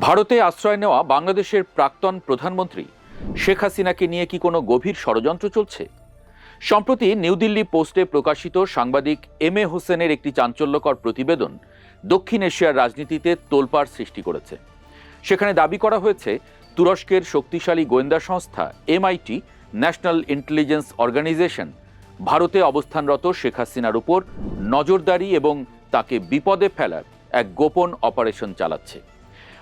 ভারতে আশ্রয় নেওয়া বাংলাদেশের প্রাক্তন প্রধানমন্ত্রী শেখ হাসিনাকে নিয়ে কি কোনো গভীর ষড়যন্ত্র চলছে? সম্প্রতি নিউ দিল্লি পোস্টে প্রকাশিত সাংবাদিক এম.এ. হোসেনের একটি চাঞ্চল্যকর প্রতিবেদন দক্ষিণ এশিয়ার রাজনীতিতে তোলপাড় সৃষ্টি করেছে। সেখানে দাবি করা হয়েছে তুরস্কের শক্তিশালী গোয়েন্দা সংস্থা MIT ন্যাশনাল ইন্টেলিজেন্স অর্গানাইজেশন ভারতে অবস্থানরত শেখ হাসিনার উপর নজরদারি এবং তাকে বিপদে ফেলার এক গোপন অপারেশন চালাচ্ছে।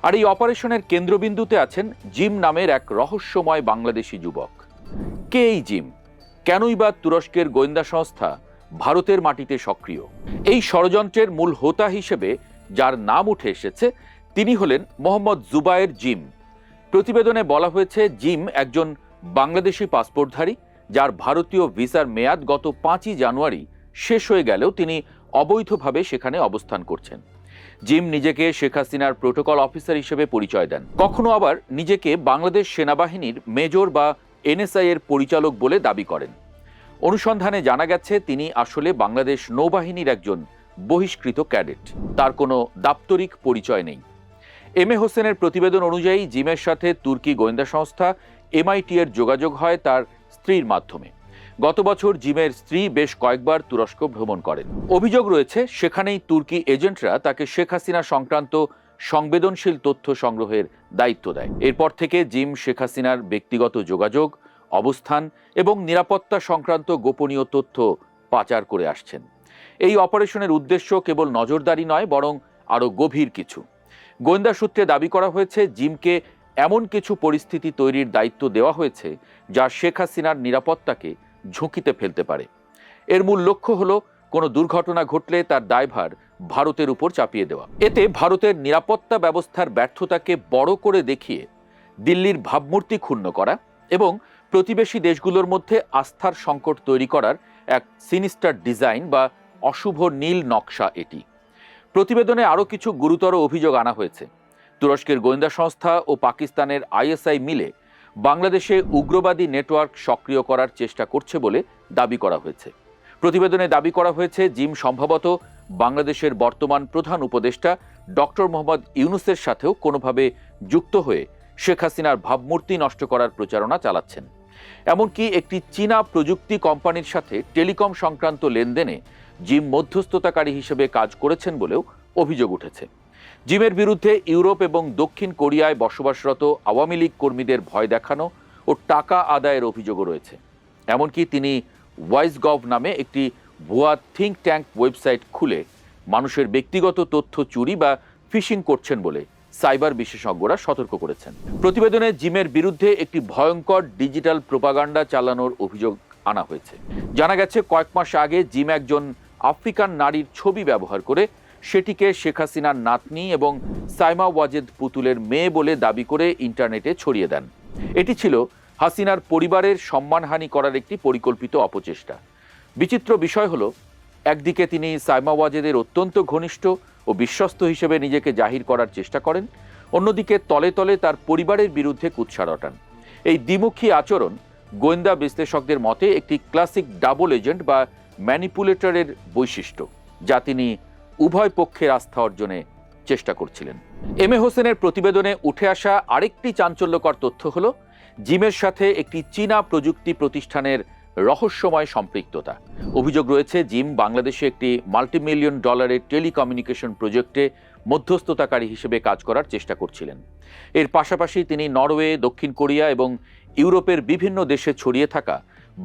আর এই অপারেশনের কেন্দ্রবিন্দুতে আছেন জিম নামের এক রহস্যময় বাংলাদেশি যুবক। কে এই জিম? কেনই বা তুরস্কের গোয়েন্দা সংস্থা ভারতের মাটিতে সক্রিয়? এই ষড়যন্ত্রের মূল হোতা হিসেবে যার নাম উঠে এসেছে তিনি হলেন মোহাম্মদ জুবায়ের জিম। প্রতিবেদনে বলা হয়েছে জিম একজন বাংলাদেশি পাসপোর্টধারী, যার ভারতীয় ভিসার মেয়াদ গত 5ই জানুয়ারি শেষ হয়ে গেলেও তিনি অবৈধভাবে সেখানে অবস্থান করছেন। জিম নিজেকে শেখ হাসিনার প্রোটোকল অফিসার হিসেবে পরিচয় দেন, কখনো আবার নিজেকে বাংলাদেশ সেনাবাহিনীর মেজর বা NSI এর পরিচালক বলে দাবি করেন। অনুসন্ধানে জানা গেছে তিনি আসলে বাংলাদেশ নৌবাহিনীর একজন বহিষ্কৃত ক্যাডেট, তার কোনো দাপ্তরিক পরিচয় নেই। এম.এ. হোসেনের প্রতিবেদন অনুযায়ী জিমের সাথে তুর্কি গোয়েন্দা সংস্থা MIT এর যোগাযোগ হয় তার স্ত্রীর মাধ্যমে। গত বছর জিমের স্ত্রী বেশ কয়েকবার তুরস্ক ভ্রমণ করেন। অভিযোগ রয়েছে সেখানেই তুর্কি এজেন্টরা তাকে শেখ হাসিনা সংক্রান্ত সংবেদনশীল তথ্য সংগ্রহের দায়িত্ব দেয়। এরপর থেকে জিম শেখ হাসিনার ব্যক্তিগত যোগাযোগ, অবস্থান এবং নিরাপত্তা সংক্রান্ত গোপনীয় তথ্য পাচার করে আসছেন। এই অপারেশনের উদ্দেশ্য কেবল নজরদারি নয়, বরং আরও গভীর কিছু। গোয়েন্দা সূত্রে দাবি করা হয়েছে জিমকে এমন কিছু পরিস্থিতি তৈরির দায়িত্ব দেওয়া হয়েছে যা শেখ হাসিনার নিরাপত্তাকে ঝুঁকিতে ফেলতে পারে। এর মূল লক্ষ্য হল কোনো দুর্ঘটনা ঘটলে তার দায়ভার ভারতের উপর চাপিয়ে দেওয়া। এতে ভারতের নিরাপত্তা ব্যবস্থার ব্যর্থতাকে বড় করে দেখিয়ে দিল্লির ভাবমূর্তি ক্ষুণ্ণ করা এবং প্রতিবেশী দেশগুলোর মধ্যে আস্থার সংকট তৈরি করার এক সিনিস্টার ডিজাইন বা অশুভ নীল নকশা এটি। প্রতিবেদনে আরও কিছু গুরুতর অভিযোগ আনা হয়েছে। তুরস্কের গোয়েন্দা সংস্থা ও পাকিস্তানের ISI মিলে বাংলাদেশে উগ্রবাদী নেটওয়ার্ক সক্রিয় করার চেষ্টা করছে বলে দাবি করা হয়েছে। প্রতিবেদনে দাবি করা হয়েছে জিম সম্ভবত বাংলাদেশের বর্তমান প্রধান উপদেষ্টা ডক্টর মোহাম্মদ ইউনূসের সাথেও কোনোভাবে যুক্ত হয়ে শেখ হাসিনার ভাবমূর্তি নষ্ট করার প্রচারণা চালাচ্ছেন। এমনকি একটি চীনা প্রযুক্তি কোম্পানির সাথে টেলিকম সংক্রান্ত লেনদেনে জিম মধ্যস্থতাকারী হিসেবে কাজ করেছেন বলেও অভিযোগ উঠেছে। জিমের বিরুদ্ধে ইউরোপ এবং দক্ষিণ কোরিয়ায় বসবাসরত আওয়ামী লীগ কর্মীদের ভয় দেখানো ও টাকা আদায়ের অভিযোগও রয়েছে। এমনকি তিনি ওয়াইজগভ নামে একটি ভুয়া থিঙ্ক ট্যাঙ্ক ওয়েবসাইট খুলে মানুষের ব্যক্তিগত তথ্য চুরি বা ফিশিং করছেন বলে সাইবার বিশেষজ্ঞরা সতর্ক করেছেন। প্রতিবেদনে জিমের বিরুদ্ধে একটি ভয়ঙ্কর ডিজিটাল প্রোপাগান্ডা চালানোর অভিযোগ আনা হয়েছে। জানা গেছে কয়েক মাস আগে জিম একজন আফ্রিকান নারীর ছবি ব্যবহার করে সেটিকে শেখ হাসিনার নাতনি এবং সাইমা ওয়াজেদ পুতুলের মেয়ে বলে দাবি করে ইন্টারনেটে ছড়িয়ে দেন। এটি ছিল হাসিনার পরিবারের সম্মানহানি করার একটি পরিকল্পিত অপচেষ্টা। বিচিত্র বিষয় হলো, একদিকে তিনি সাইমা ওয়াজেদের অত্যন্ত ঘনিষ্ঠ ও বিশ্বস্ত হিসেবে নিজেকে জাহির করার চেষ্টা করেন, অন্যদিকে তলে তলে তার পরিবারের বিরুদ্ধে কুৎসা রটান। এই দ্বিমুখী আচরণ গোয়েন্দা বিশ্লেষকদের মতে একটি ক্লাসিক ডাবল এজেন্ট বা ম্যানিপুলেটরের বৈশিষ্ট্য, যা তিনি উভয় পক্ষের আস্থা অর্জনে চেষ্টা করছিলেন। এম.এ. হোসেনের প্রতিবেদনে উঠে আসা আরেকটি চাঞ্চল্যকর তথ্য হল জিমের সাথে একটি চীনা প্রযুক্তি প্রতিষ্ঠানের রহস্যময় সম্পৃক্ততা। অভিযোগ রয়েছে জিম বাংলাদেশে একটি $multi-million টেলিকমিউনিকেশন প্রজেক্টে মধ্যস্থতাকারী হিসেবে কাজ করার চেষ্টা করছিলেন। এর পাশাপাশি তিনি নরওয়ে, দক্ষিণ কোরিয়া এবং ইউরোপের বিভিন্ন দেশে ছড়িয়ে থাকা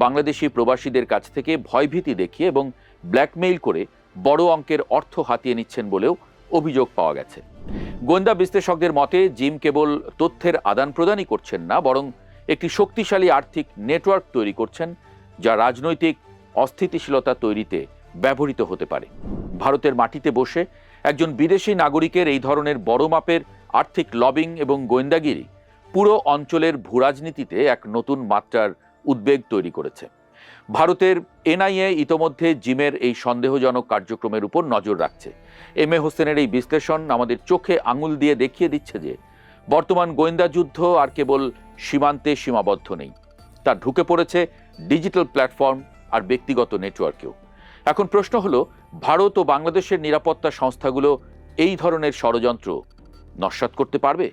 বাংলাদেশি প্রবাসীদের কাছ থেকে ভয়ভীতি দেখিয়ে এবং ব্ল্যাকমেইল করে বড় অঙ্কের অর্থ হাতিয়ে নিচ্ছেন বলেও অভিযোগ পাওয়া গেছে। গোয়েন্দা বিশ্লেষকদের মতে জিম কেবল তথ্যের আদান প্রদানই করছেন না, বরং একটি শক্তিশালী আর্থিক নেটওয়ার্ক তৈরি করছেন যা রাজনৈতিক অস্থিতিশীলতা তৈরিতে ব্যবহৃত হতে পারে। ভারতের মাটিতে বসে একজন বিদেশি নাগরিকের এই ধরনের বড় মাপের আর্থিক লবিং এবং গোয়েন্দাগিরি পুরো অঞ্চলের ভূরাজনীতিতে এক নতুন মাত্রার উদ্বেগ তৈরি করেছে। ভারতের NIA ইতোমধ্যে জিমের এই সন্দেহজনক কার্যক্রমের উপর নজর রাখছে। এম.এ. হোসেনের এই বিশ্লেষণ আমাদের চোখে আঙুল দিয়ে দেখিয়ে দিচ্ছে যে বর্তমান গোয়েন্দা যুদ্ধ আর কেবল সীমান্তে সীমাবদ্ধ নেই, তা ঢুকে পড়েছে ডিজিটাল প্ল্যাটফর্ম আর ব্যক্তিগত নেটওয়ার্কেও। এখন প্রশ্ন হলো, ভারত ও বাংলাদেশের নিরাপত্তা সংস্থাগুলো এই ধরনের ষড়যন্ত্র নস্যাৎ করতে পারবে?